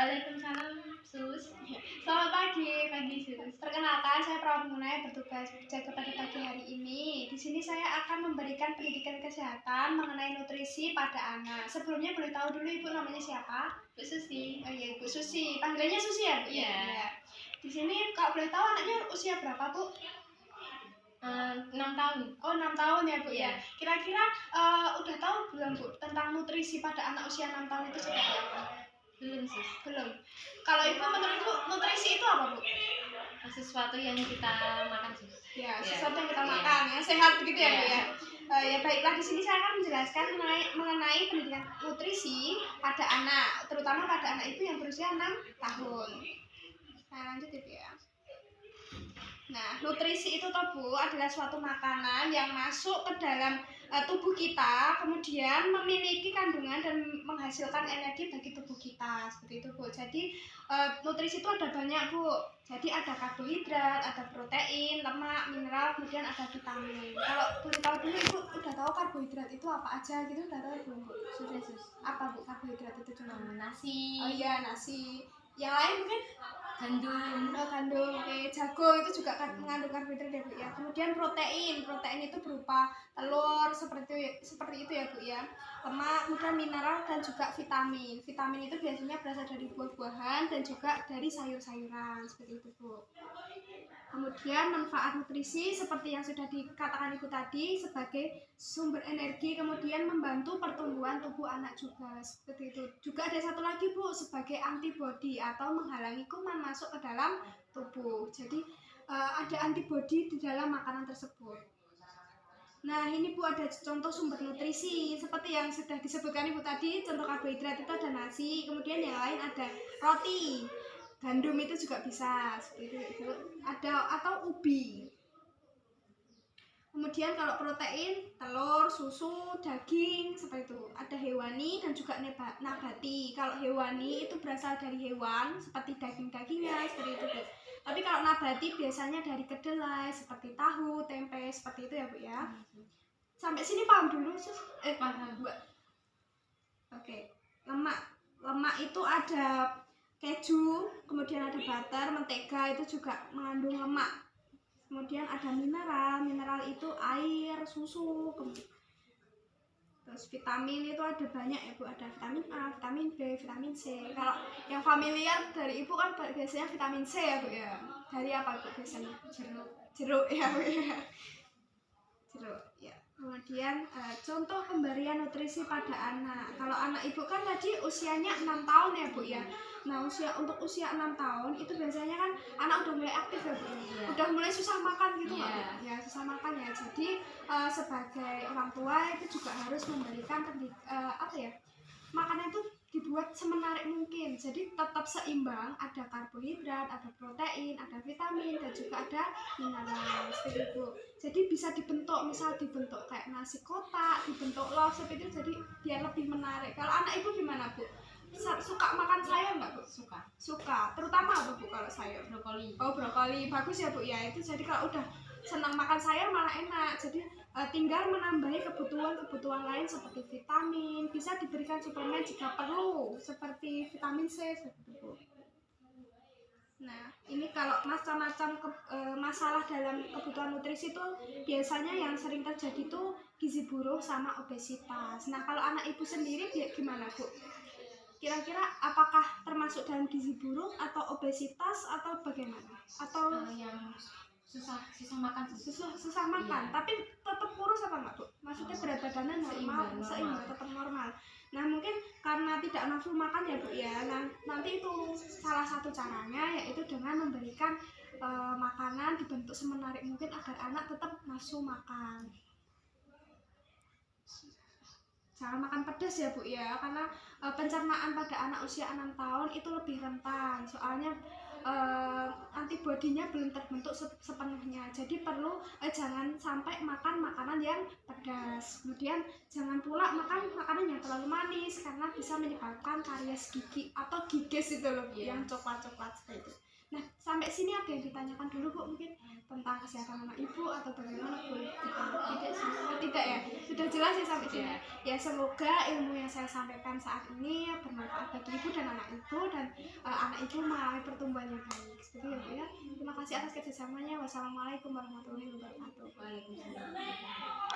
Waalaikumsalam, Sus. Selamat pagi Sus. Perkenalkan, saya Pramuna yang bertugas jaga pada pagi hari ini. Di sini saya akan memberikan pendidikan kesehatan mengenai nutrisi pada anak. Sebelumnya boleh tahu dulu Ibu namanya siapa? Bu Susi. Oh iya, Ibu Susi. Panggilannya Susi ya, Bu? Iya. Ya. Di sini kalau boleh tahu anaknya usia berapa, Bu? 6 tahun. Oh, 6 tahun ya, Bu ya. Iya. Kira-kira udah tahu belum, Bu, tentang nutrisi pada anak usia 6 tahun itu seperti apa? Belum, Sus. Belum. Kalau Ibu, menurut Ibu, nutrisi itu apa, Bu? Sesuatu yang kita makan, Sus. Ya, Iya. sesuatu yang kita Iya. makan ya, sehat begitu ya, Bu Iya. ya. Ya baiklah, di sini saya akan menjelaskan mengenai pendidikan nutrisi pada anak, terutama pada anak itu yang berusia 6 tahun. Nah, lanjut Ibu ya. Nah, nutrisi itu toh Bu adalah suatu makanan yang masuk ke dalam tubuh kita, kemudian memiliki kandungan dan menghasilkan energi bagi tubuh kita, seperti itu Bu. Jadi nutrisi itu ada banyak Bu. Jadi ada karbohidrat, ada protein, lemak, mineral, kemudian ada vitamin. Kalau boleh tahu dulu Ibu, udah tahu karbohidrat itu apa aja gitu? Udah tahu belum Bu? Sudah, Sus. Apa Bu karbohidrat itu cuma? Nasi, Oh iya, nasi. Yang lain mungkin? gandum, Gandum, oke. Jagung itu juga mengandung karbohidrat ya Bu ya. Kemudian protein itu berupa telur seperti itu ya Bu ya. Lemak, kemudian mineral dan juga vitamin. Vitamin itu biasanya berasal dari buah-buahan dan juga dari sayur-sayuran seperti itu Bu. Kemudian manfaat nutrisi seperti yang sudah dikatakan Ibu tadi sebagai sumber energi, kemudian membantu pertumbuhan tubuh anak juga seperti itu. Juga ada satu lagi Bu, sebagai antibodi atau menghalangi kuman masuk ke dalam tubuh. Jadi ada antibodi di dalam makanan tersebut. Nah, ini Bu ada contoh sumber nutrisi seperti yang sudah disebutkan Ibu tadi. Contoh karbohidrat itu ada nasi, kemudian yang lain ada roti. Gandum itu juga bisa seperti itu, ada atau ubi. Kemudian kalau protein, telur, susu, daging seperti itu. Ada hewani dan juga nabati. Kalau hewani itu berasal dari hewan seperti daging-dagingnya seperti itu Bu. Tapi kalau nabati biasanya dari kedelai seperti tahu, tempe seperti itu ya Bu ya. Sampai sini paham dulu Sus? paham. Oke. Lemak itu ada keju, kemudian ada butter, mentega itu juga mengandung lemak. Kemudian ada mineral itu air, susu. Terus vitamin itu ada banyak ya Bu, ada vitamin A, vitamin B, vitamin C. Kalau yang familiar dari Ibu kan biasanya vitamin C ya Bu ya. Dari apa Bu biasanya? Jeruk ya Bu ya. Jeruk ya. Kemudian contoh pemberian nutrisi pada anak. Kalau anak Ibu kan tadi usianya 6 tahun ya Bu ya. Nah, untuk usia 6 tahun itu biasanya kan anak udah mulai aktif ya Bu. Yeah. Udah mulai susah makan gitu Yeah. Pak. Ya, susah makan ya. Jadi sebagai orang tua itu juga harus memberikan makanan itu dibuat semenarik mungkin. Jadi tetap seimbang, ada karbohidrat, ada protein, ada vitamin dan juga ada mineral seperti itu. Jadi bisa dibentuk, misal dibentuk kayak nasi kotak, dibentuk loaf seperti itu, jadi biar lebih menarik. Kalau anak Ibu gimana Bu? Suka makan sayur nggak Bu? Suka. Terutama apa Bu kalau sayur? Brokoli. Oh, brokoli. Bagus ya Bu ya. Itu jadi kalau udah senang makan sayur malah enak. Jadi tinggal menambahi kebutuhan lain seperti vitamin. Bisa diberikan suplemen jika perlu, seperti vitamin C seperti itu Bu. Nah, ini kalau macam-macam masalah dalam kebutuhan nutrisi itu biasanya yang sering terjadi tuh gizi buruk sama obesitas. Nah, kalau anak Ibu sendiri gimana Bu? Kira-kira apakah termasuk dalam gizi buruk atau obesitas atau bagaimana? Atau yang susah makan, susah makan, iya. Tapi tetap kurus apa enggak Bu? Maksudnya berat badannya normal, seimbang, tetap normal. Nah, mungkin karena tidak nafsu makan ya Bu ya. Nah, nanti itu salah satu caranya yaitu dengan memberikan makanan dibentuk semenarik mungkin agar anak tetap nafsu makan. Jangan makan pedas ya Bu ya, karena pencernaan pada anak usia 6 tahun itu lebih rentan. Soalnya antibodinya belum terbentuk sepenuhnya. Jadi perlu jangan sampai makan makanan yang pedas. Kemudian jangan pula makan makanan yang terlalu manis karena bisa menyebabkan karies gigi atau giges itu loh, yang coklat-coklat seperti itu. Nah, sampai sini ada yang ditanyakan dulu Bu mungkin tentang kesehatan anak ibu atau bagaimana boleh tidak sih? Oh, tidak ya, sudah jelas ya sampai sini. Ya semoga ilmu yang saya sampaikan saat ini bermanfaat bagi ibu dan anak ibu dan anak ibu mengalami pertumbuhan yang baik. Seperti ya Bu ya. Terima kasih atas kerjasamanya. Wassalamualaikum warahmatullahi wabarakatuh. Waalaikumsalam.